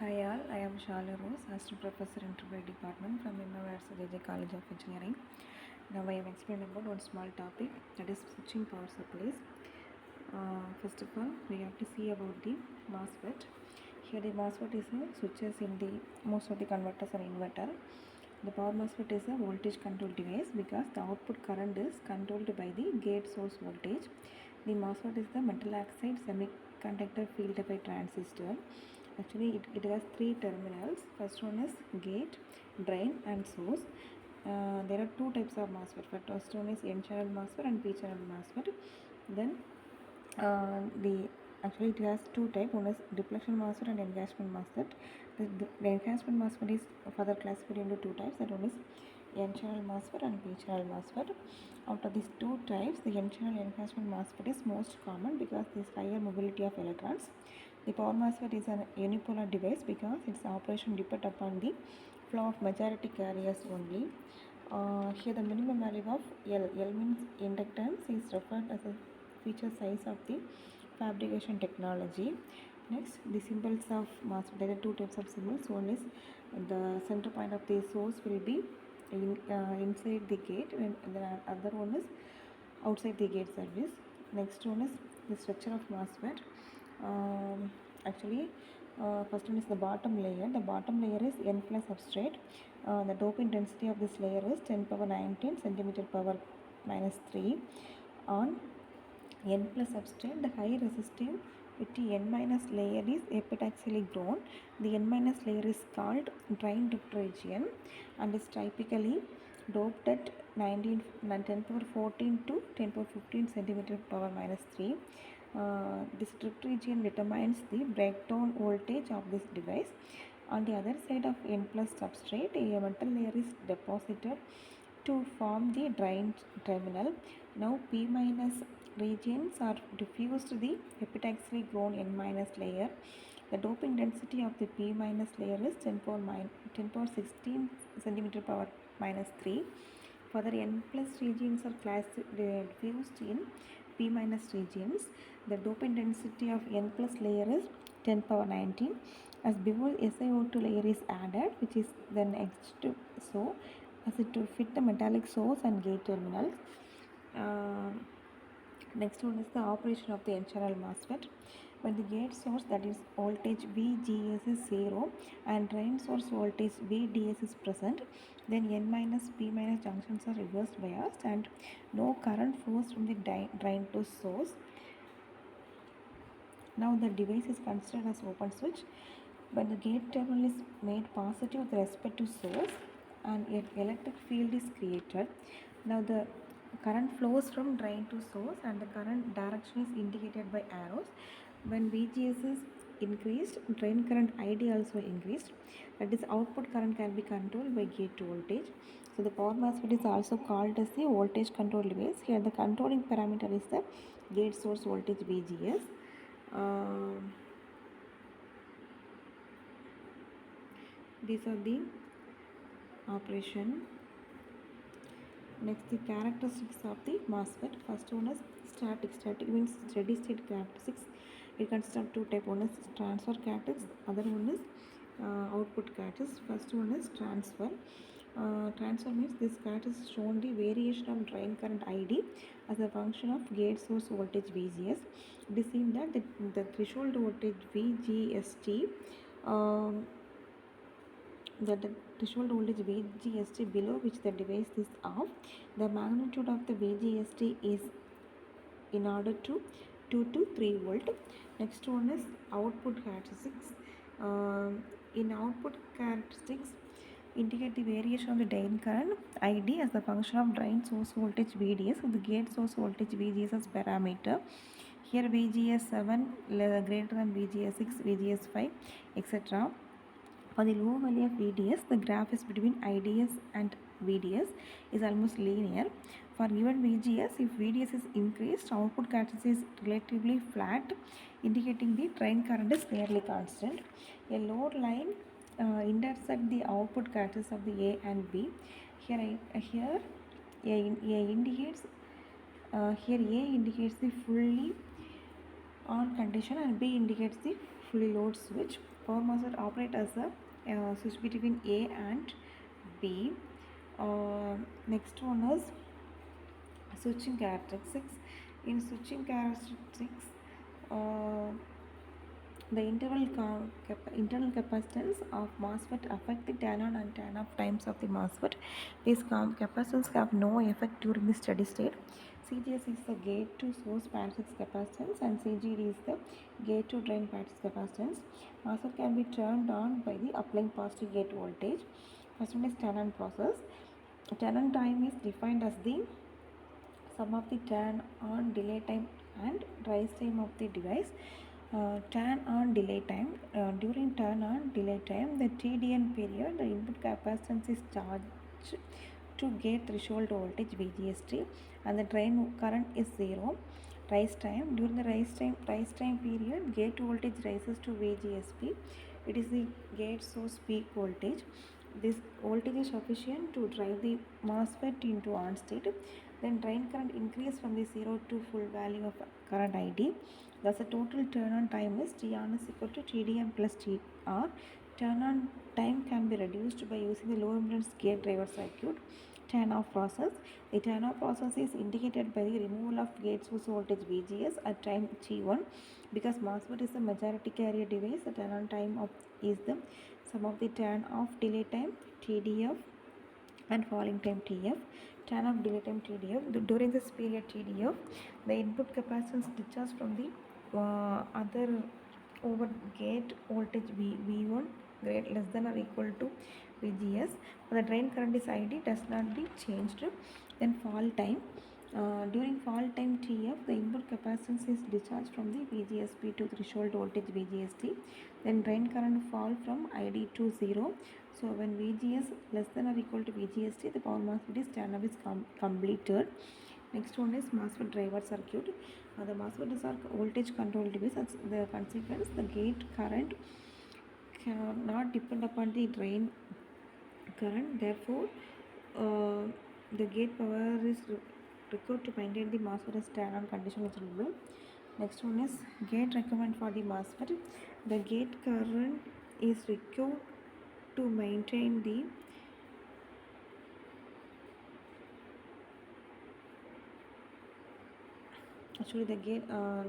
Hi all, I am Shalu Rose, Assistant Professor in Tribal Department from J.J. College of Engineering. Now I am explaining about one small topic, that is switching power supplies. First of all, we have to see about the MOSFET. Here the MOSFET is a switches in the most of the converters or inverter. The power MOSFET is a voltage control device because the output current is controlled by the gate source voltage. The MOSFET is the metal oxide semiconductor field effect transistor. Actually, it has three terminals. First one is gate, drain and source. There are two types of MOSFET. First one is N channel MOSFET and P channel MOSFET. Then it has two types. One is depletion MOSFET and enhancement MOSFET. The enhancement MOSFET is further classified into two types. That one is N channel MOSFET and P channel MOSFET. Out of these two types, the N channel enhancement MOSFET is most common because there is higher mobility of electrons. The power MOSFET is a unipolar device because its operation depends upon the flow of majority carriers only. Here the minimum value of L means inductance is referred as a feature size of the fabrication technology. Next, the symbols of MOSFET. There are two types of symbols. One is the center point of the source will be inside the gate, and the other one is outside the gate service. Next one is the structure of MOSFET. First one is the bottom layer. The bottom layer is N plus substrate. The doping density of this layer is 10 power 19 centimeter power minus 3. On N plus substrate, the high resistivity N minus layer is epitaxially grown. The N minus layer is called drain drift region and is typically doped at 10 power 14 to 10 power 15 centimeter power minus 3. This drift region determines the breakdown voltage of this device. On the other side of N plus substrate, a metal layer is deposited to form the drain terminal. Now P minus regions are diffused to the epitaxially grown N minus layer. The doping density of the P minus layer is 10 power 16 centimeter power minus 3. Further, N plus regions are diffused in P minus regions. The doping density of N plus layer is 10 power 19. As before, SiO2 layer is added, which is then etched so as it to fit the metallic source and gate terminals. Next one is the operation of the N channel MOSFET. When the gate source, that is voltage VGS, is 0 and drain source voltage VDS is present, then N minus P minus junctions are reverse biased and no current flows from the drain to source. Now the device is considered as open switch. When the gate terminal is made positive with respect to source and an electric field is created. Now the current flows from drain to source and the current direction is indicated by arrows. When VGS is increased, drain current ID also increased. That is, output current can be controlled by gate voltage. So the power MOSFET is also called as the voltage control device. Here the controlling parameter is the gate source voltage VGS. These are the operation. Next, the characteristics of the MOSFET. First one is static. Static means steady state characteristics. It consists of two types. One is transfer characteristics. Other one is output characteristics. First one is transfer. Transfer means this characteristic is shown the variation of drain current ID as a function of gate source voltage VGS. It is seen that the threshold voltage VGST the threshold voltage VGST below which the device is off, the magnitude of the VGST is in order to 2 to 3 volt. Next one is output characteristics. In output characteristics, indicate the variation of the drain current ID as the function of drain source voltage VDS with the gate source voltage VGS as parameter. Here VGS 7 greater than VGS 6, VGS 5, etc. For the low value of VDS, the graph is between IDS and VDS is almost linear. For given VGS, if VDS is increased, output characteristic is relatively flat, indicating the drain current is nearly constant. A load line intersect the output characteristics of the A and B. Here A indicates the fully on condition and B indicates the fully load switch. Power MOSFET operate as a switch between A and B. Next one is switching characteristics. In switching characteristics, uh, the internal capacitance of MOSFET affect the tan on and tan off times of the MOSFET. These capacitance have no effect during the steady state. CGS is the gate to source parallax capacitance and CGD is the gate to drain parallax capacitance. MOSFET can be turned on by the applying positive gate voltage. First one is tan on process. Tan on time is defined as the sum of the tan on delay time and rise time of the device. Tan on delay time. During tan on delay time, the TDN period, the input capacitance is charged to gate threshold voltage VGST and the drain current is 0. Rise time. During the rise time period, gate voltage rises to VGSP. It is the gate source peak voltage. This voltage is sufficient to drive the MOSFET into on state. Then drain current increase from the 0 to full value of current ID. Thus the total turn on time is T on is equal to TDM plus TR. Turn on time can be reduced by using the low impedance gate driver circuit. Turn off process. The turn off process is indicated by the removal of gate source voltage VGS at time T1. Because MOSFET is the majority carrier device, the turn on time is the sum of the turn off delay time TDF and falling time TF. Turn off delay time TDF. During this period TDF, the input capacitance discharged from the other over gate voltage V1 greater less than or equal to VGS. The drain current is ID does not be changed. Then fall time. During fall time TF, the input capacitance is discharged from the VGSP to threshold voltage VGST. Then drain current fall from ID to 0. So when VGS less than or equal to VGST, the power MOSFET is turn off is completed. Next one is MOSFET driver circuit. The MOSFET is a voltage control device. As the consequence, the gate current cannot depend upon the drain current. Therefore, the gate power is required to maintain the MOSFET as turn on condition is removed. Next one is gate requirement for the MOSFET. The gate current is required to maintain the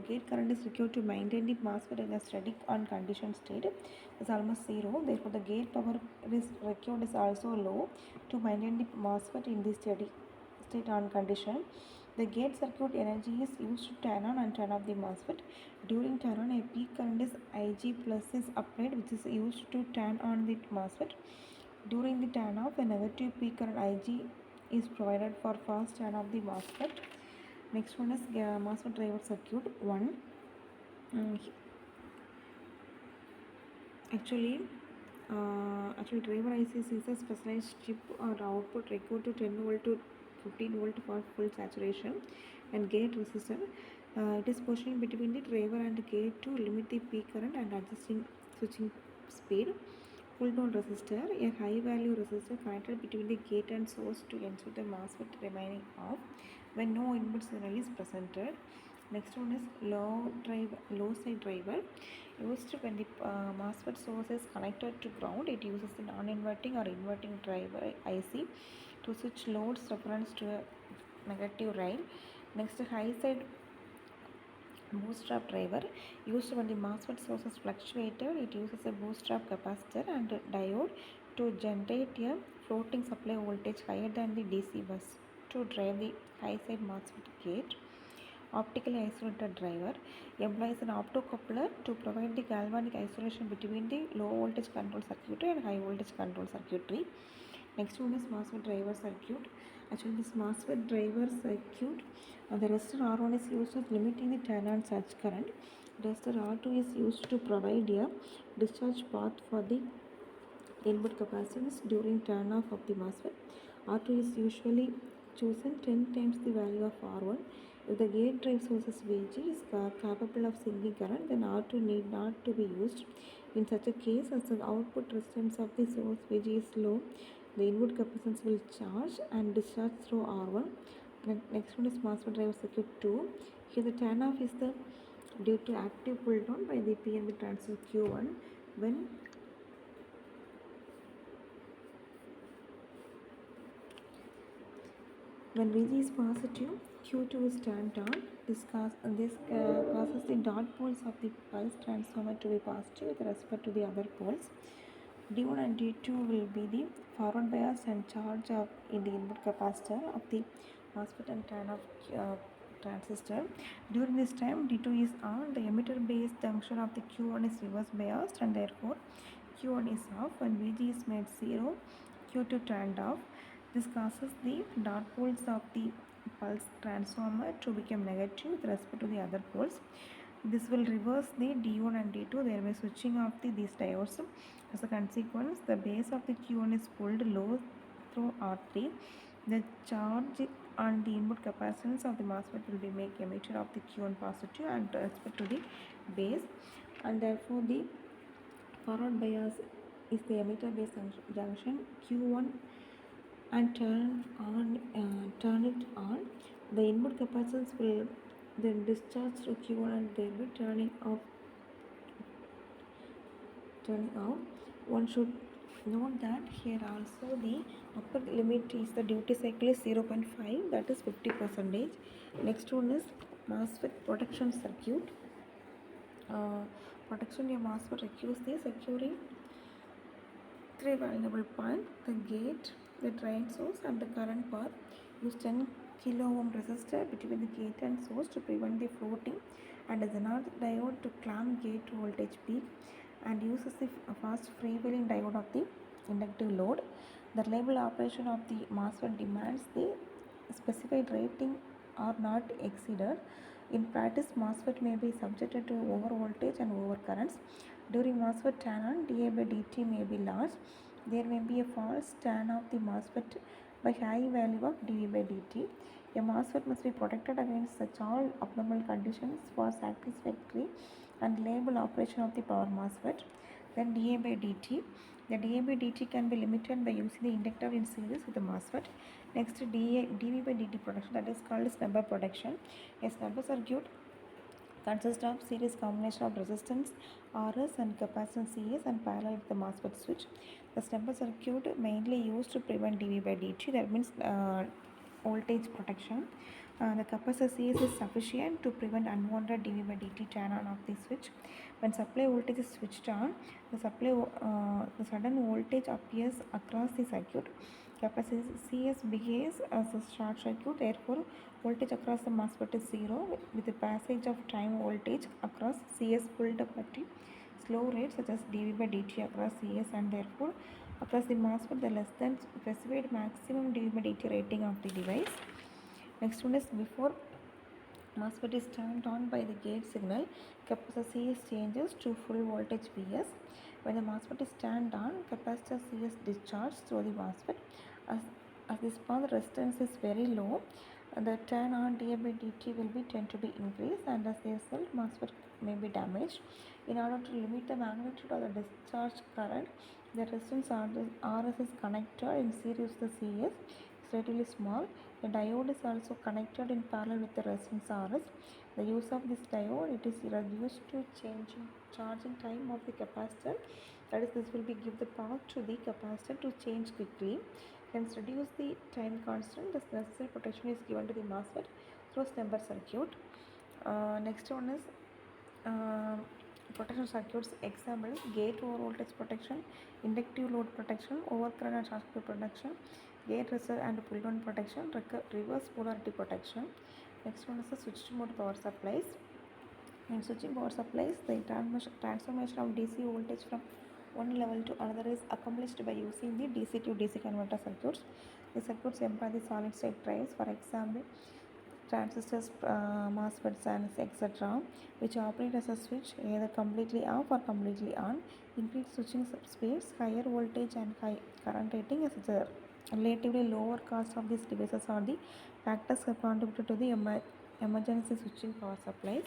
gate current is required to maintain the MOSFET in a steady on condition state is almost 0. Therefore, the gate power is required is also low to maintain the MOSFET in the steady state on condition. The gate circuit energy is used to turn on and turn off the MOSFET. During turn on, a peak current is Ig plus is applied, which is used to turn on the MOSFET. During the turn off, a negative peak current Ig is provided for fast turn off the MOSFET. Next one is MOSFET driver circuit 1. Actually driver ICs is a specialized chip or output required to 10 volt to 15 volt for full saturation and gate resistor. It is positioned between the driver and the gate to limit the peak current and adjusting switching speed. Pull down resistor, a high value resistor connected between the gate and source to ensure the MOSFET remaining off when no input signal is presented. Next one is low side driver. Used when the MOSFET source is connected to ground, it uses the non-inverting or inverting driver IC to switch loads reference to a negative rail. Next, high side bootstrap driver. Used when the MOSFET source is fluctuated, it uses a bootstrap capacitor and a diode to generate a floating supply voltage higher than the DC bus to drive the high side MOSFET gate. Optically isolated driver employs an optocoupler to provide the galvanic isolation between the low voltage control circuitry and high voltage control circuitry. Next one is MOSFET driver circuit. Actually, this MOSFET driver circuit, the resistor R1 is used as limiting the turn on surge current. Resistor R2 is used to provide a discharge path for the input capacitance during turn off of the MOSFET. R2 is usually chosen 10 times the value of R1. If the gate drive sources VG is capable of sinking current, then R2 need not to be used. In such a case, as the output resistance of the source VG is low, the input capacitance will charge and discharge through R1. Next one is MOSFET driver circuit 2. Here the turn off is the due to active pull down by the PNP transistor Q1 when Vg is positive, Q2 is turned on. This causes the dot poles of the pulse transformer to be positive with respect to the other poles. D1 and D2 will be the forward bias and charge in the input capacitor of the MOSFET and tan of transistor. During this time, D2 is on. The emitter base junction of the Q1 is reverse biased, and therefore Q1 is off. When Vg is made 0, Q2 turned off. This causes the dot poles of the pulse transformer to become negative with respect to the other poles. This will reverse the D1 and D2, thereby switching off these diodes. As a consequence, the base of the Q1 is pulled low through R3. The charge on the input capacitance of the MOSFET will be make emitter of the Q1 positive and respect to the base, and therefore the forward bias is the emitter base junction Q1 and turn it on. The input capacitance will then discharge through Q1 and they will be turning off. One should note that here also the upper limit is the duty cycle is 0.5, that is 50%. Next one is MOSFET protection circuit. Protection of MOSFET requires the securing three vulnerable points: the gate, the drain source, and the current path. Use 10 kilo ohm resistor between the gate and source to prevent the floating, and a Zener diode to clamp gate voltage peak, and uses the fast freewheeling diode of the inductive load. The reliable operation of the MOSFET demands the specified rating are not exceeded. In practice, MOSFET may be subjected to overvoltage and overcurrents. During MOSFET tan on, dA by dt may be large. There may be a false tan of the MOSFET by high value of dV by dt. A MOSFET must be protected against such all abnormal conditions for satisfactory and reliable operation of the power MOSFET. Then dA by dt. The dA by dt can be limited by using the inductor in series with the MOSFET. Next, dV by dt protection, that is called snubber protection. A snubber circuit consists of series combination of resistance Rs and capacitance Cs and parallel with the MOSFET switch. The snubber circuit mainly used to prevent dV by dt, that means voltage protection. The capacitor Cs is sufficient to prevent unwanted dV by dt turn on of the switch. When supply voltage is switched on, the sudden voltage appears across the circuit. Capacitor Cs behaves as a short circuit, therefore voltage across the MOSFET is 0. With the passage of time, voltage across Cs pulled up at a slow rate such as dV by dt across Cs, and therefore across the MOSFET the less than specified maximum dV by dt rating of the device. Next one is before MOSFET is turned on by the gate signal, capacitor Cs changes to full voltage Vs. When the MOSFET is turned on, capacitor Cs discharges through the MOSFET. As this path resistance is very low, the turn on dA by dt will be tend to be increased, and as a result, MOSFET may be damaged. In order to limit the magnitude of the discharge current, the resistance Rs is connected in series with the Cs. It's relatively small. The diode is also connected in parallel with the resistance Rs. The use of this diode, it is reduced to charging time of the capacitor. That is, this will be give the path to the capacitor to change quickly. Hence, reduce the time constant. The necessary protection is given to the MOSFET through snubber circuit. Next one is protection circuits. Example: gate over voltage protection, inductive load protection, overcurrent and short circuit protection, gate reserve and pull down protection, reverse polarity protection. Next one is the switched mode power supplies. In switching power supplies, the transformation of DC voltage from one level to another is accomplished by using the DC to DC converter circuits. The circuits employ the solid state drives, for example transistors, MOSFETs, and etc., which operate as a switch either completely off or completely on. Increased switching speeds, higher voltage and high current rating, as a relatively lower cost of these devices are the factors that contributed to the emergency switching power supplies.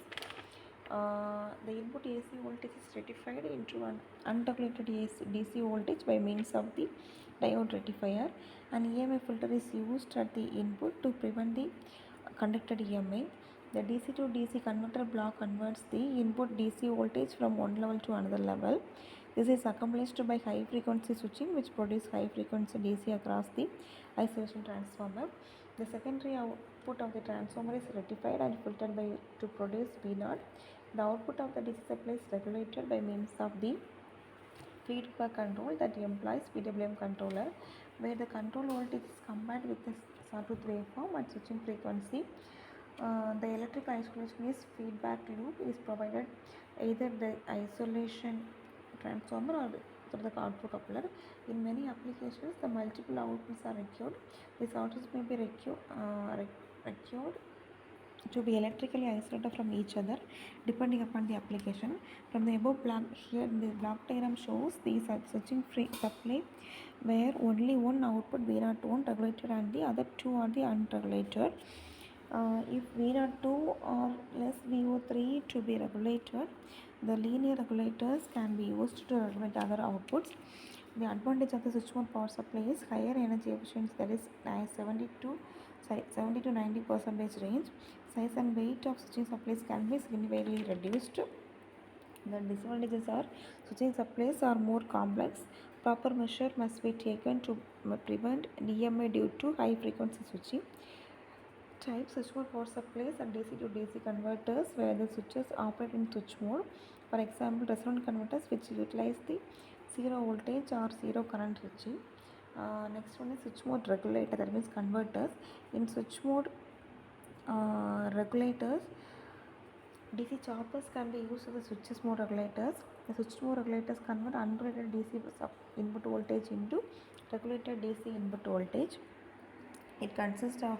The input AC voltage is rectified into an unregulated DC voltage by means of the diode rectifier. An EMI filter is used at the input to prevent the conducted EMI. The DC to DC converter block converts the input DC voltage from one level to another level. This is accomplished by high frequency switching, which produces high frequency DC across the isolation transformer. The secondary output of the transformer is rectified and filtered to produce V0. The output of the DC supply is regulated by means of the feedback control that employs PWM controller, where the control voltage is combined with the sawtooth waveform at switching frequency. The electrical isolation is feedback loop is provided either the isolation transformer or through the output coupler. In many applications, the multiple outputs are required. These outputs may be required to be electrically isolated from each other depending upon the application. From the above block, here the block diagram shows the switching free supply where only one output V01 regulated and the other two are the unregulated. If V02 or less VO3 to be regulated, the linear regulators can be used to regulate other outputs. The advantage of the switch mode power supply is higher energy efficiency, that is 70 to 90% range. Size and weight of switching supplies can be significantly reduced. The disadvantages are switching supplies are more complex. Proper measure must be taken to prevent DMA due to high frequency switching. Type switch mode power supplies and DC to DC converters where the switches operate in switch mode. For example, resonant converters which utilize the zero voltage or zero current switching. Next one is switch mode regulator, that means converters. In switch mode regulators, DC choppers can be used as the switches mode regulators. The switch mode regulators convert unregulated DC input voltage into regulated DC input voltage. It consists of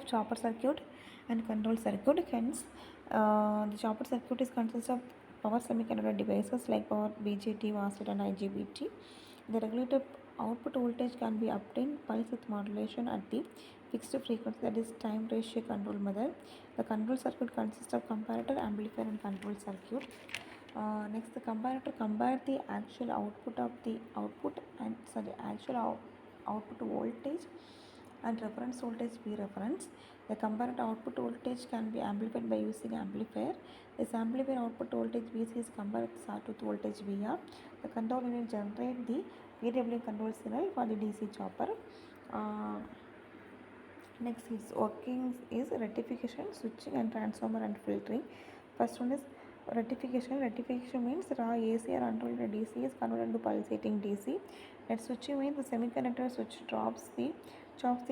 chopper circuit and control circuit. Hence, the chopper circuit is consists of power semiconductor devices like power BJT, MOSFET, and IGBT. The regulated output voltage can be obtained pulse width modulation at the fixed frequency, that is time ratio control method. The control circuit consists of comparator, amplifier, and control circuit. Next, the comparator compare the actual output of the output voltage and reference voltage V reference. The comparator output voltage can be amplified by using amplifier. This amplifier output voltage VC is compared with sawtooth voltage VR. The control unit generate the VW control signal for the DC chopper. Next is working is rectification, switching, and transformer and filtering. First one is rectification. Rectification means raw AC or unregulated DC is converted to pulsating DC. Net switching means the semiconductor switch chops the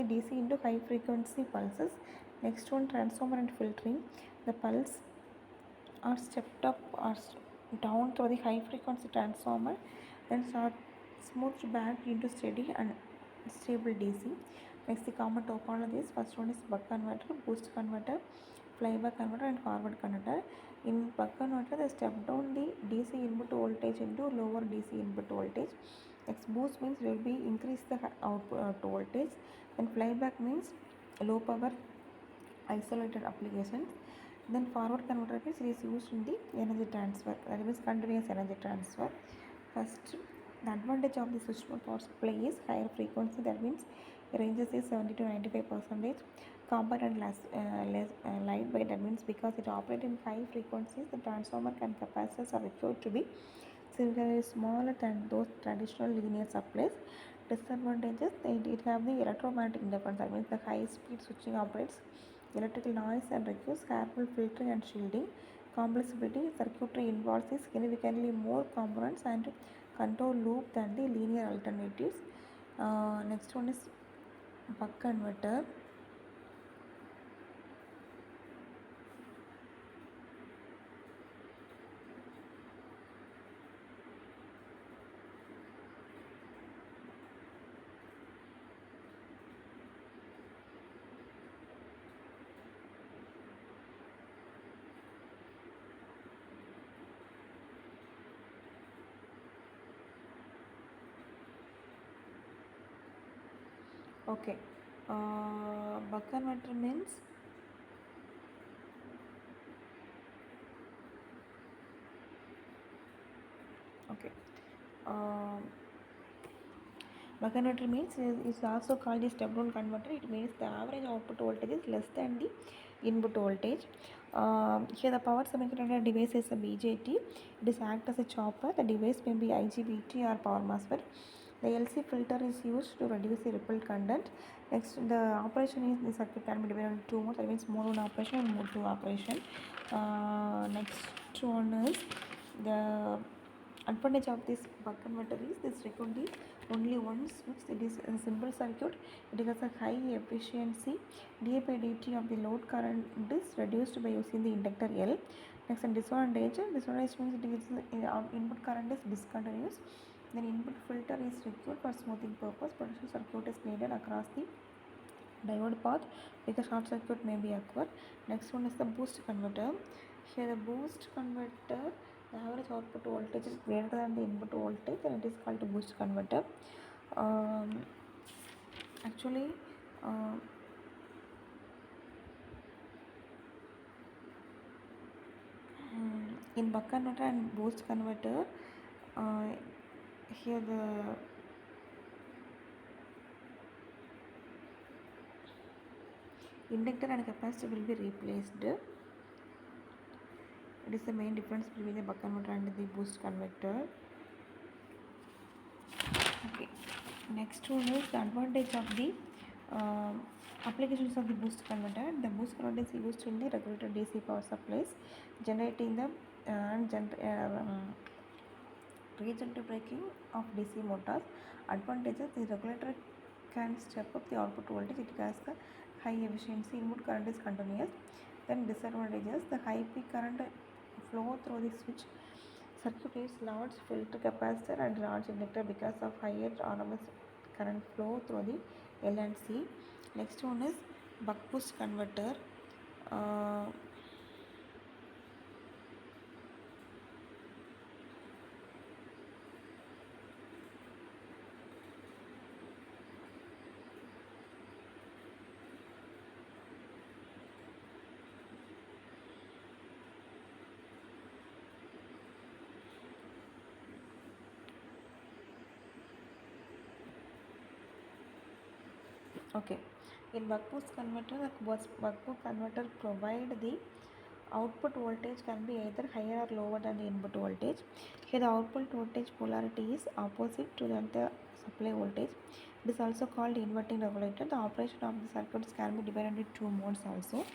DC into high frequency pulses. Next one, transformer and filtering. The pulse are stepped up or down through the high frequency transformer, then smoothed back into steady and stable DC. Next, the common topologies. First one is buck converter, boost converter, flyback converter, and forward converter. In buck converter, they step down the DC input voltage into lower DC input voltage. Next, boost means will be increase the output voltage. Then flyback means low power isolated applications. Then forward converter means it is used in the energy transfer, that means continuous energy transfer. First, the advantage of the switch mode power supply is higher frequency, that means ranges is 70 to 95%. Compact and less lightweight, that means because it operates in high frequencies, the transformer and capacitors are required to be significantly smaller than those traditional linear supplies. Disadvantages, it have the electromagnetic interference, that means the high speed switching operates electrical noise and requires careful filtering and shielding. Complexity, circuitry involves significantly more components and control loop than the linear alternatives. Next one is buck converter. Okay, buck converter means okay. Buck converter means is also called the step down converter. It means the average output voltage is less than the input voltage. Here the power semiconductor device is a BJT. It is act as a chopper. The device may be IGBT or power MOSFET. The LC filter is used to reduce the ripple content. Next, the operation is the circuit can be divided into two modes. That means mode 1 operation and mode 2 operation. Next one is the advantage of this buck converter is this record the only one switch. It is a simple circuit. It has a high efficiency. dA by dt of the load current is reduced by using the inductor L. Next, disadvantage means it is input current is discontinuous. Then input filter is required for smoothing purpose. Potential circuit is needed across the diode path because short circuit may be occurred. Next one is the boost converter. Here the boost converter, the average output voltage is greater than the input voltage, and it is called a boost converter. Actually, in buck converter and boost converter, here the inductor and capacitor will be replaced. It is the main difference between the buck converter and the boost converter. Okay, next one is the advantage of the applications of the boost converter. The boost converter is used in the regulated DC power supplies, generating the regenerative braking of DC motors. Advantages: the regulator can step up the output voltage. It has the high efficiency. Input current is continuous. Then disadvantages: the high peak current flow through the switch circuit is large filter capacitor and large inductor because of higher RMS current flow through the L and C. Next one is buck boost converter. Okay, in buck boost converter, the buck boost converter provide the output voltage can be either higher or lower than the input voltage. Here the output voltage polarity is opposite to the supply voltage. It is also called inverting regulator. The operation of the circuits can be divided into two modes also.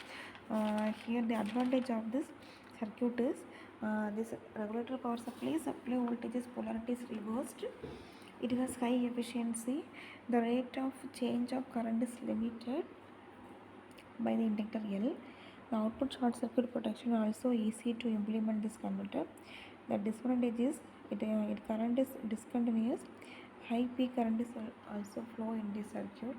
Here the advantage of this circuit is this regulator power supply voltage is polarity is reversed. It has high efficiency. The rate of change of current is limited by the inductor L. The output short circuit protection also easy to implement this converter. The disadvantage is it current is discontinuous. High peak current is also flow in this circuit.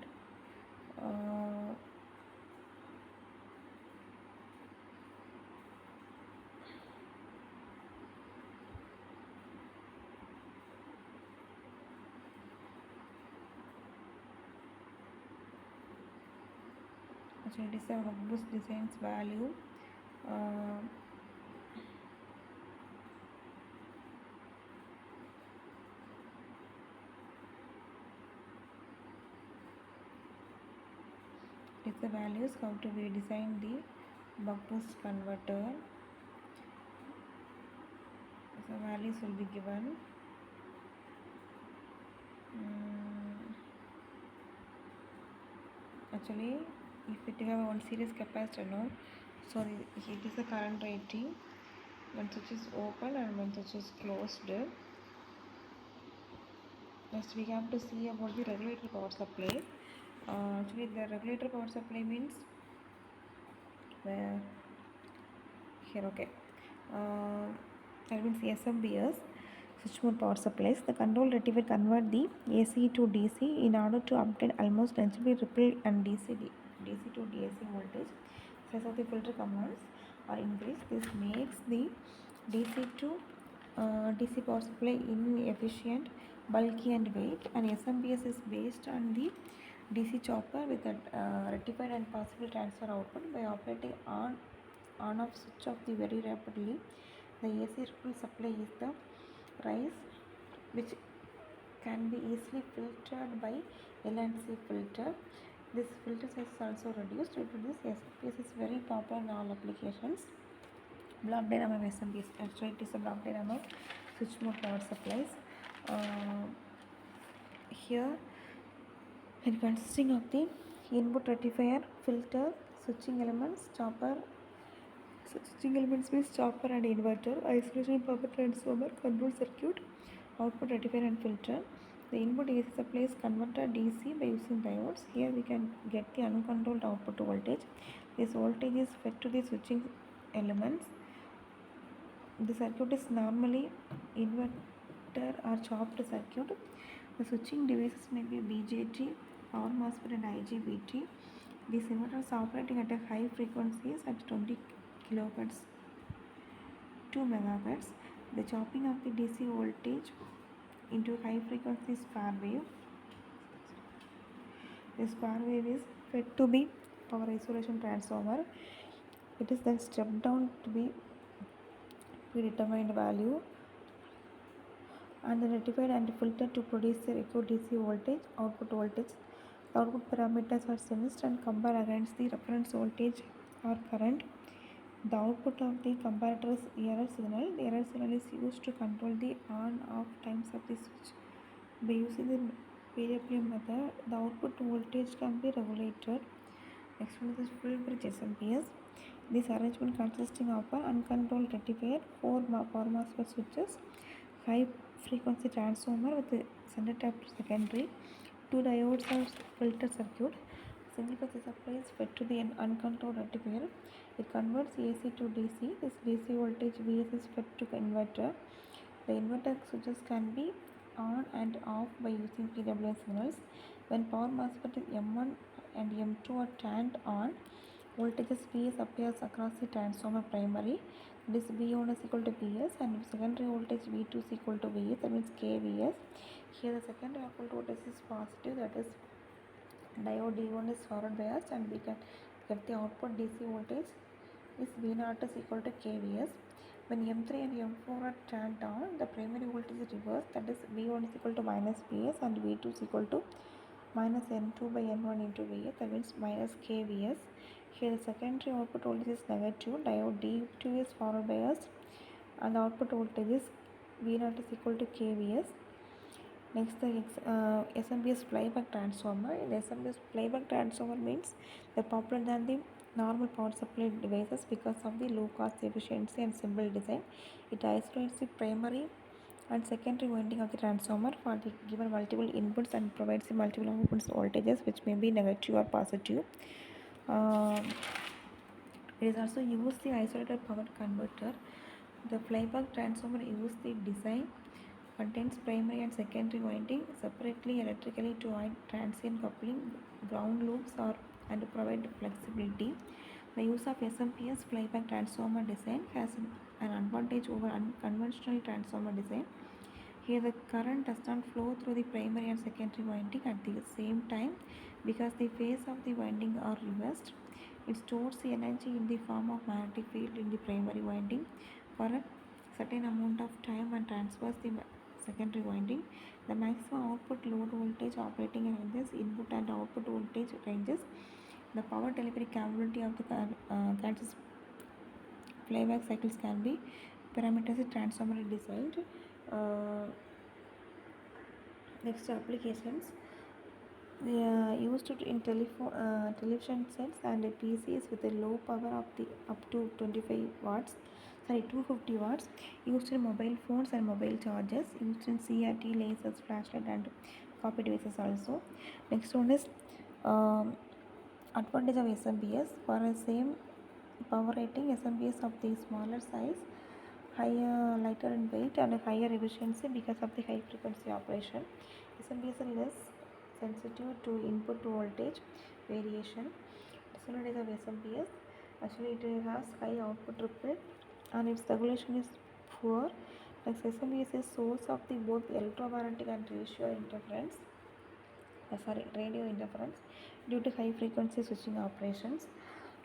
So it is a boost designs value. It is the values how to be design the buck boost converter. So values will be given. Actually, if it have one series capacitor, no, so it is the current rating. One switch is open and one switch is closed. Next, we have to see about the regulator power supply. Actually, the regulator power supply means where here, okay. That means SMBS, switch mode power supplies. The control rectifier convert the AC to DC in order to obtain almost naturally ripple and DC to DC voltage. Size of the filter commands are increased. This makes the DC to DC power supply inefficient, bulky and weight. And SMBS is based on the DC chopper with a rectified and possible transfer output by operating on-off switch of the very rapidly. The AC ripple supply is the rise which can be easily filtered by LNC filter. This filter size is also reduced due to this. SMPS is very popular in all applications. Block diagram of SMPS. Actually, it is a block diagram of switch mode power supplies. Here, it consisting of the input rectifier, filter, switching elements, chopper. Switching elements means chopper and inverter, isolation power transformer, control circuit, output rectifier and filter. The input AC supply is converted DC by using diodes. Here we can get the uncontrolled output voltage. This voltage is fed to the switching elements. The circuit is normally inverter or chopped circuit. The switching devices may be BJT, power MOSFET and IGBT. These inverters are operating at a high frequencies at 20 kHz to MHz. The chopping of the DC voltage into high frequency square wave. The square wave is fed to the power isolation transformer. It is then stepped down to be predetermined value and then rectified and filtered to produce the required DC voltage, output voltage. The output parameters are sensed and compared against the reference voltage or current. The output of the comparator is error signal. The error signal is used to control the on-off times of the switch. By using the PWM method, the output voltage can be regulated. Next one is full bridge SMPS. This arrangement consisting of an uncontrolled rectifier, 4 power MOSFET switches, high frequency transformer with a center tapped secondary, 2 diodes or filter circuit. Single phase supply is fed to the uncontrolled rectifier. It converts AC to DC. This DC voltage Vs is fed to inverter. The inverter switches can be on and off by using PWM signals. When power MOSFET M1 and M2 are turned on, voltages Vs appears across the transformer primary. This V1 is equal to Vs and secondary voltage V2 is equal to Vs, that means KVS. Here the secondary output voltage is positive, that is diode D1 is forward biased, and we can get the output DC voltage is V0 is equal to KVS. When M3 and M4 are turned on, the primary voltage is reversed, that is V1 is equal to minus Vs and V2 is equal to minus N2 by N1 into Vs, that means minus KVS. Here the secondary output voltage is negative, diode D2 is forward biased, and the output voltage is V0 is equal to KVS. Next, the SMPS playback transformer. The SMPS playback transformer means they're popular than the normal power supply devices because of the low cost efficiency and simple design. It isolates the primary and secondary winding of the transformer for the given multiple inputs and provides the multiple outputs voltages which may be negative or positive. It is also used the isolated power converter. The playback transformer uses the design contains primary and secondary winding separately electrically to avoid transient coupling, ground loops and to provide flexibility. The use of SMPS playback transformer design has an advantage over unconventional transformer design. Here the current does not flow through the primary and secondary winding at the same time because the phase of the winding are reversed. It stores the energy in the form of magnetic field in the primary winding for a certain amount of time and transfers the secondary winding. The maximum output load voltage operating ranges, input and output voltage ranges. The power delivery capability of the transistor playback cycles can be parameterized transformer designed. Next applications. They are used in television sets and PCs with a low power of the up to 250 watts, used in mobile phones and mobile chargers, used in CRT, lasers, flashlight and copy devices also. Next one is advantage of SMPS. For the same power rating, SMPS of the smaller size, higher, lighter in weight and higher efficiency because of the high frequency operation. SMPS is less sensitive to input voltage variation. Disadvantage of SMPS, actually it has high output ripple and its regulation is poor. Next, SMPS is source of the both electromagnetic and radio interference due to high frequency switching operations.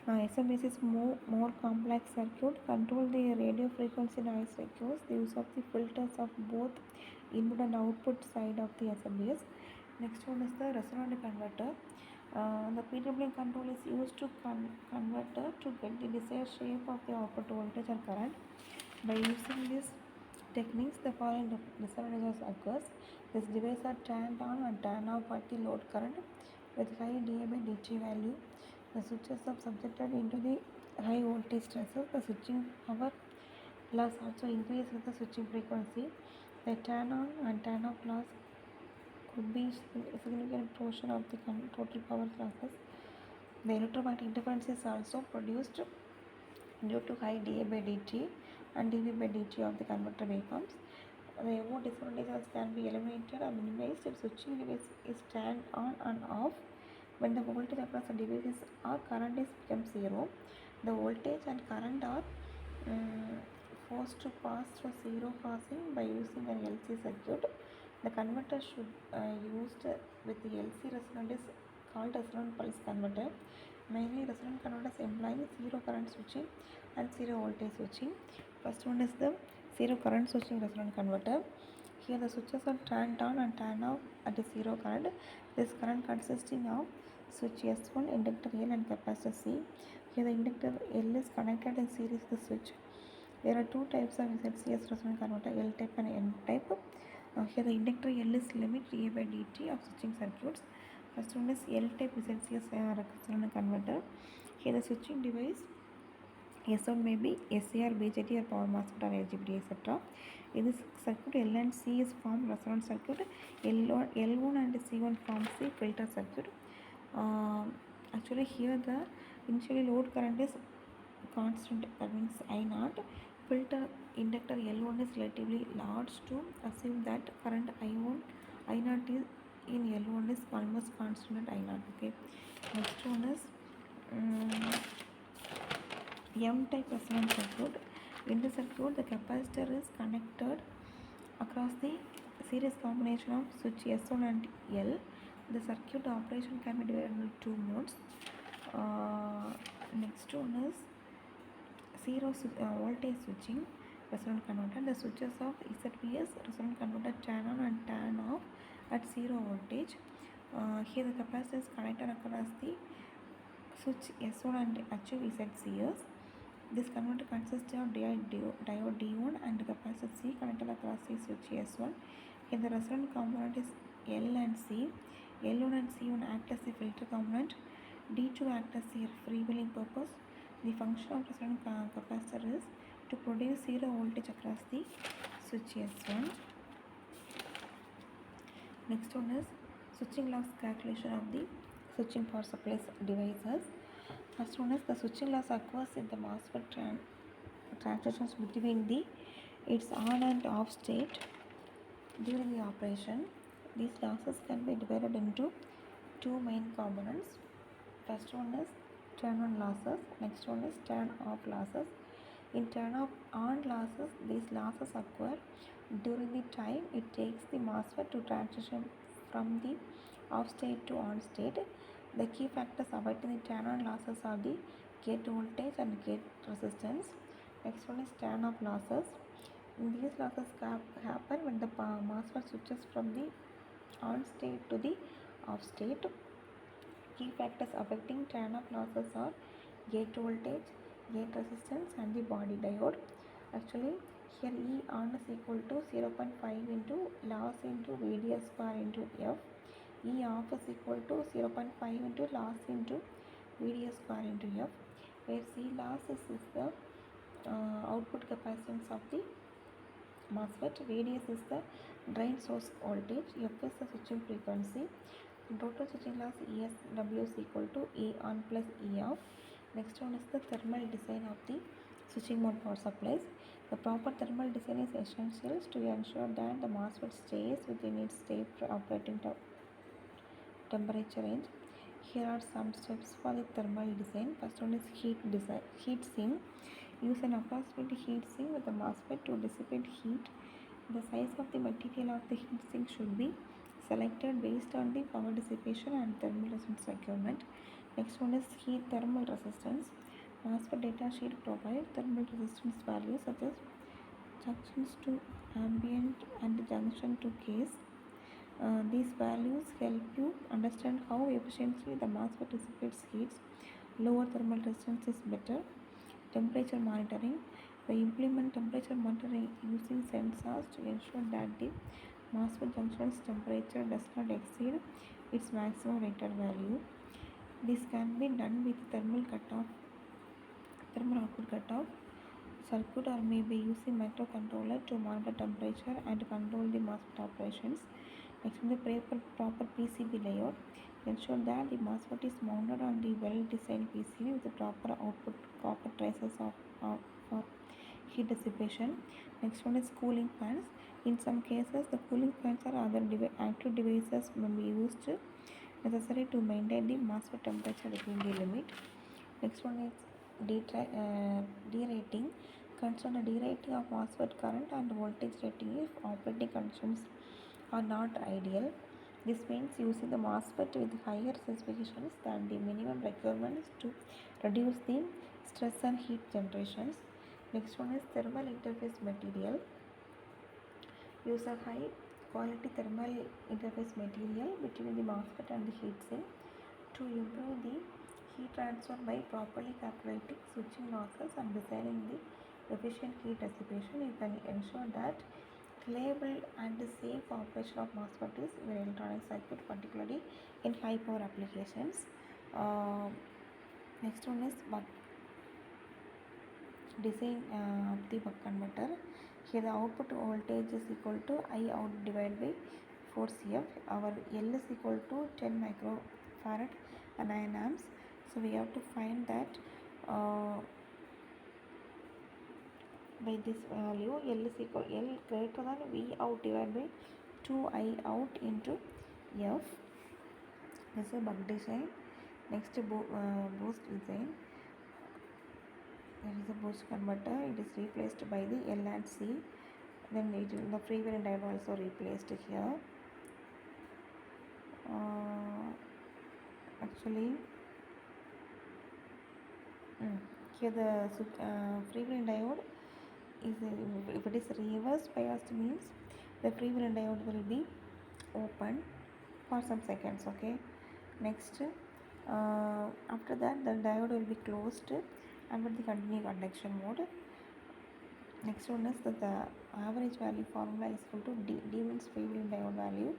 SMPS is more complex circuit, control the radio frequency noise ratios, the use of the filters of both input and output side of the assemblies. Next one is the resonant converter. The PWM control is used to converter to get the desired shape of the output voltage or current. By using these techniques, the following disadvantages occurs. These devices are turned on and turned off at the load current with high dA by dt value. The switches are subjected into the high voltage stresses. The switching power loss also increase with the switching frequency. The turn on and turn off loss could be a significant portion of the total power losses. The electromagnetic interference is also produced due to high dA by dt and dV by dt of the converter waveforms. The above disadvantages can be eliminated or minimized if switching device is turned on and off. When the voltage across the devices or current is becomes zero, the voltage and current are forced to pass through zero passing by using an LC circuit. The converter should used with the LC resonant is called resonant pulse converter. Mainly resonant converters employing zero current switching and zero voltage switching. First one is the zero current switching resonant converter. Here the switches are turned on and turned off at a zero current. This current consisting of switch S1, inductor L and capacitor C. Here the inductor L is connected in series with the switch. There are two types of ZCS resonant converter, L type and N type. Here the inductor L is limit dA by dt of switching circuits. First one is L type ZCS resonant converter. Here the switching device S1 may be SAR, BJT or power MOSFET or IGBT etc. In this circuit L and C is formed resonant circuit. L1 and C1 forms the filter circuit. Actually here the initially load current is constant, that means I0. Filter inductor L1 is relatively large to assume that current I0 is in L1 is almost constant at I0. Okay. Next one is M type resonant circuit. In the circuit, the capacitor is connected across the series combination of switch S1 and L. The circuit operation can be divided into two modes. Next one is zero voltage switching resonant converter. The switches of ZPS resonant converter turn on and turn off at zero voltage. Here the capacitor is connected across the switch S1 and achieve ZCS. This converter consists of diode D1 and capacitor C connected across the switch S1. Here the resonant component is L and C. L1 and C1 act as the filter component. D2 act as the freewheeling purpose. The function of resonant capacitor is to produce zero voltage across the switch S1. Next one is switching loss calculation of the switching power supply devices. First one is the switching loss occurs in the MOSFET transitions between its on and off state during the operation. These losses can be divided into two main components. First one is turn on losses, next one is turn off losses. In turn on losses, these losses occur during the time it takes the MOSFET to transition from the off state to on state. The key factors affecting the turn on losses are the gate voltage and gate resistance. Next one is turn off losses. These losses happen when the MOSFET switches from the on state to the off state. Key factors affecting turn off losses are gate voltage, gate resistance and the body diode. Actually here E on is equal to 0.5 into loss into VDS square into F. E off is equal to 0.5 into loss into VDS square into F, where C loss is the output capacitance of the MOSFET, VDS is the drain source voltage, F is the switching frequency. Total switching loss ESW is equal to E on plus E off. Next one is the thermal design of the switching mode power supplies. The proper thermal design is essential to ensure that the MOSFET stays within its state operating temperature range. Here are some steps for the thermal design. First one is heat sink. Use an approximate heat sink with the MOSFET to dissipate heat. The size of the material of the heat sink should be selected based on the power dissipation and thermal resistance requirement. Next one is heat thermal resistance. MOSFET data sheet provides thermal resistance values such as junctions to ambient and junction to case. These values help you understand how efficiently the MOSFET dissipates heat. Lower thermal resistance is better. Temperature monitoring. We implement temperature monitoring using sensors to ensure that the MOSFET junction's temperature does not exceed its maximum rated value. This can be done with thermal output cutoff circuit, or maybe using microcontroller to monitor temperature and control the MOSFET operations. Next, in the proper PCB layout, ensure that the MOSFET is mounted on the well-designed PCB with the proper output copper traces for heat dissipation. Next one is cooling fans. In some cases, the cooling fans or other active devices may be used necessary to maintain the MOSFET temperature within the limit. Next one is derating. Consider derating of MOSFET current and voltage rating if operating conditions are not ideal. This means using the MOSFET with higher specifications than the minimum requirements to reduce the stress and heat generations. Next one is thermal interface material. Use a high quality thermal interface material between the MOSFET and the heatsink to improve the heat transfer by properly calculating switching losses and designing the efficient heat dissipation. You can ensure that reliable and safe operation of MOSFET is in electronic circuit, particularly in high power applications. Next one is design of the buck converter. Here the output voltage is equal to I out divided by 4 CF. Our L is equal to 10 microfarad and 9 amps. So we have to find that by this value L is equal L greater than V out divided by 2 I out into F. This is buck design. Next boost design. There is a boost converter. It is replaced by the L and C. Then the freewheeling diode also replaced here. Actually, here the freewheeling diode is if it is reverse biased means the freewheeling diode will be open for some seconds. Okay. Next, after that the diode will be closed and with the continuous conduction mode. Next one is that the average value formula is equal to D means freewheeling diode value,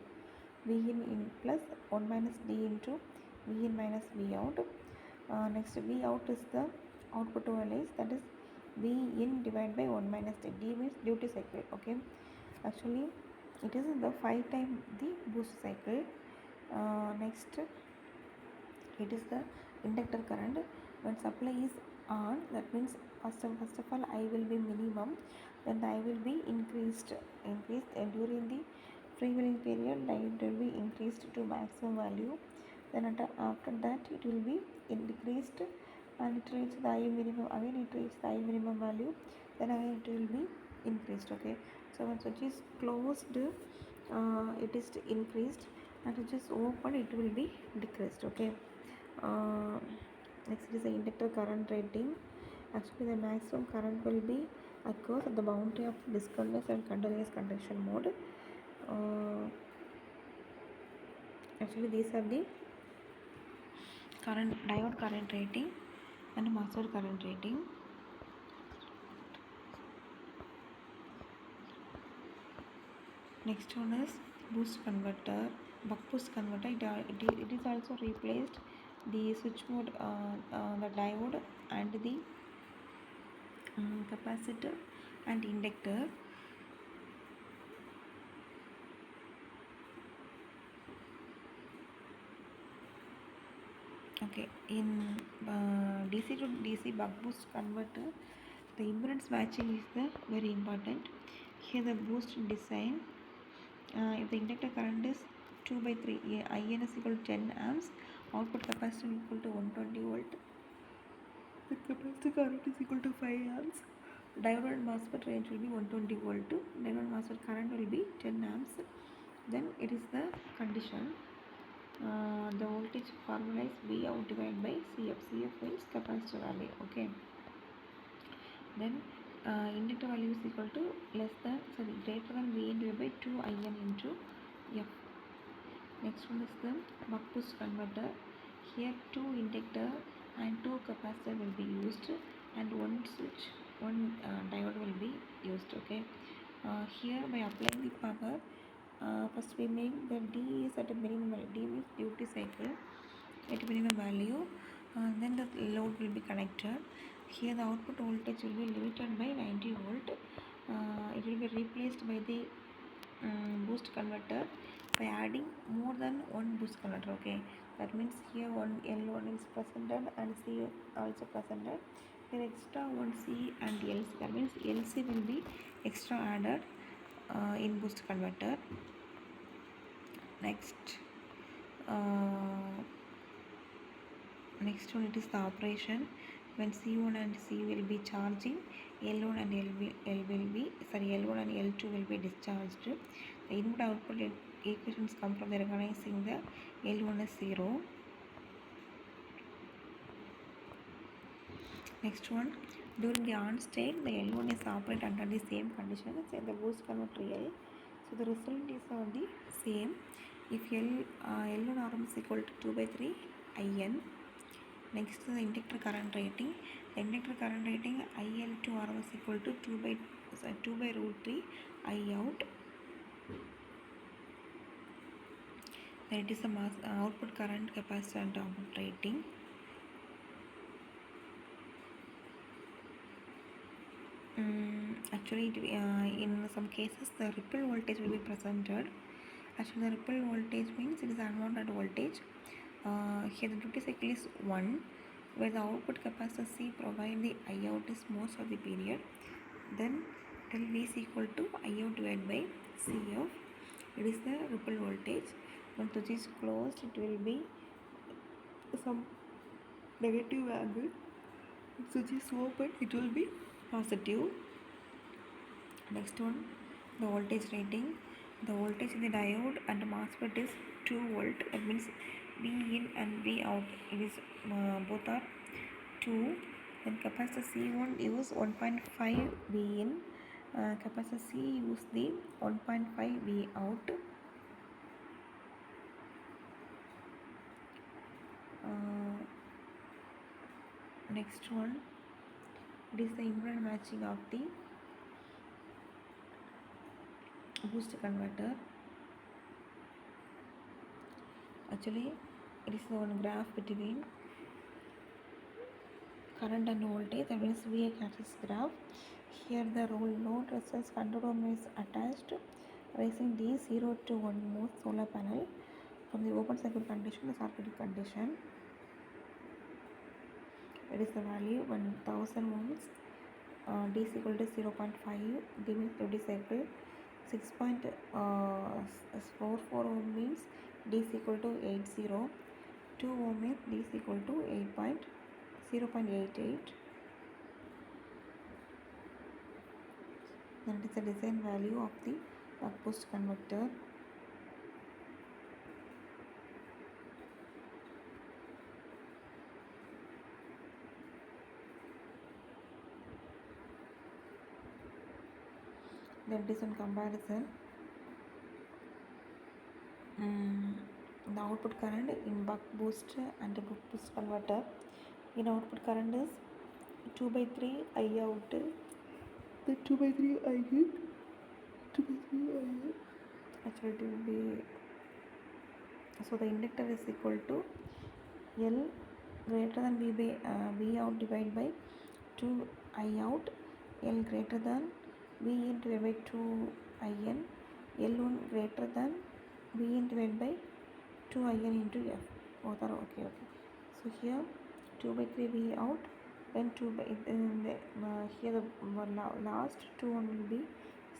V in plus 1 minus D into V in minus V out. Next, V out is the output voltage, that is V in divided by 1 minus D. D means duty cycle. Okay, actually it is the 5 times the boost cycle. Next, it is the inductor current. When supply is on, that means first of all I will be minimum, then I will be increased and during the freewheeling period it will be increased to maximum value. Then after that it will be decreased and it reaches the I minimum, again it reaches the I minimum value, then again it will be increased. Okay, so when switch is closed it is increased, and switch is open it will be decreased. Okay. Next is the inductor current rating. Actually the maximum current will be occurs at the boundary of discontinuous and continuous conduction mode. Actually these are the diode current rating and MOSFET current rating. Next one is boost converter, buck boost converter. It is also replaced the switch mode, the diode and the capacitor and inductor. Okay, in DC to DC buck boost converter, the impedance matching is the very important. Here the boost design, if the inductor current is 2 by 3, IN is equal to 10 amps, output capacitance equal to 120 volt, the capacitor current is equal to 5 amps, diode and MOSFET range will be 120 volt, diode and MOSFET current will be 10 amps. Then it is the condition. The voltage formula is V out divided by CF. CF means capacitor value. Okay. Then inductor value is equal to greater than V divided by 2 IN into F. Next one is the buck boost converter. Here 2 inductor and 2 capacitor will be used, and one switch, one diode will be used. Okay. Here by applying the power, first we make the D is at a minimum value. D means duty cycle at minimum value. Then the load will be connected. Here the output voltage will be limited by 90 volt. It will be replaced by the boost converter by adding more than one boost converter. Okay, that means here one L1 is presented and C also presented. Then extra one C and LC, that means LC will be extra added in boost converter. Next one, it is the operation. When C1 and C will be charging, L1 and L1 and L2 will be discharged. The input output equations come from the recognizing the L1 is 0. Next one, during the on state, the L1 is operated under the same conditions and the boost converter L. So the result is on the same. If L1 RM is equal to 2 by 3 IN. Next, the inductor current rating. The inductor current rating IL2 R is equal to 2 by root 3 I out. Then it is the output current, capacitor and output rating. Actually, in some cases, the ripple voltage will be presented. Actually, the ripple voltage means it is unwanted voltage. Here the duty cycle is 1, where the output capacitor C provide the I out is most of the period. Then del V is equal to I out divided by CF. It is the ripple voltage. When switch is closed, it will be some negative angle. If switch is open, it will be positive. Next one, the voltage rating. The voltage in the diode and MOSFET is 2 volt. That means V in and V out. It is both are 2. Then capacitor C1 use 1.5 V in. Capacitor C use the 1.5 V out. Next one, it is the impedance matching of the boost converter. Actually, it is one graph between current and voltage. That means V axis graph. Here the load resistance control ohm is attached, raising the 0 to 1 mode solar panel from the open circuit condition to circuit condition. It is the value 1000 ohms. D is equal to 0.5. D means duty cycle. 6.44 ohm means D is equal to 80. 2 ohm means D is equal to 0.88. Then it is the design value of the buck boost converter. Then it is on comparison. The output current in buck boost and the buck boost converter. In output current is 2 by 3 I out. The 2 by 3 I in. 2 by 3 I in. Actually, it will be. So the inductor is equal to L greater than V out divided by 2 I out. L greater than V in divided by 2 IN. L1 greater than V in divided by 2 IN into F. Both are okay. So here 2 by 3 V out, then 2 by here the last 2 one will be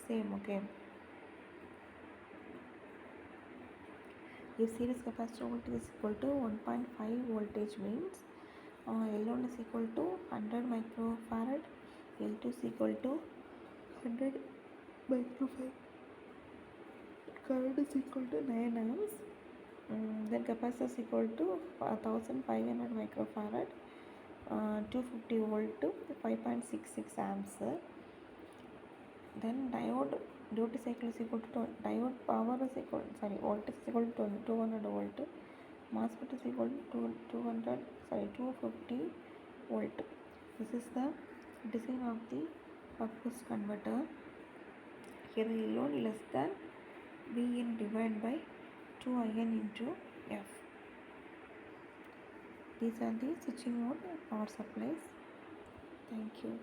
same. Okay. If series capacitor voltage is equal to 1.5 voltage means L1 is equal to 100 microfarad, L2 is equal to 100 microfarad, current is equal to 9 amps. Then capacitor is equal to 1500 microfarad, 250 volt to 5.66 amps. Then duty cycle is equal to diode power is equal, voltage is equal to 200 volt, MOSFET is equal to 250 volt. This is the design of the buck boost converter. Here the load less than Vn divided by 2In into F. These are the switching mode power supplies. Thank you.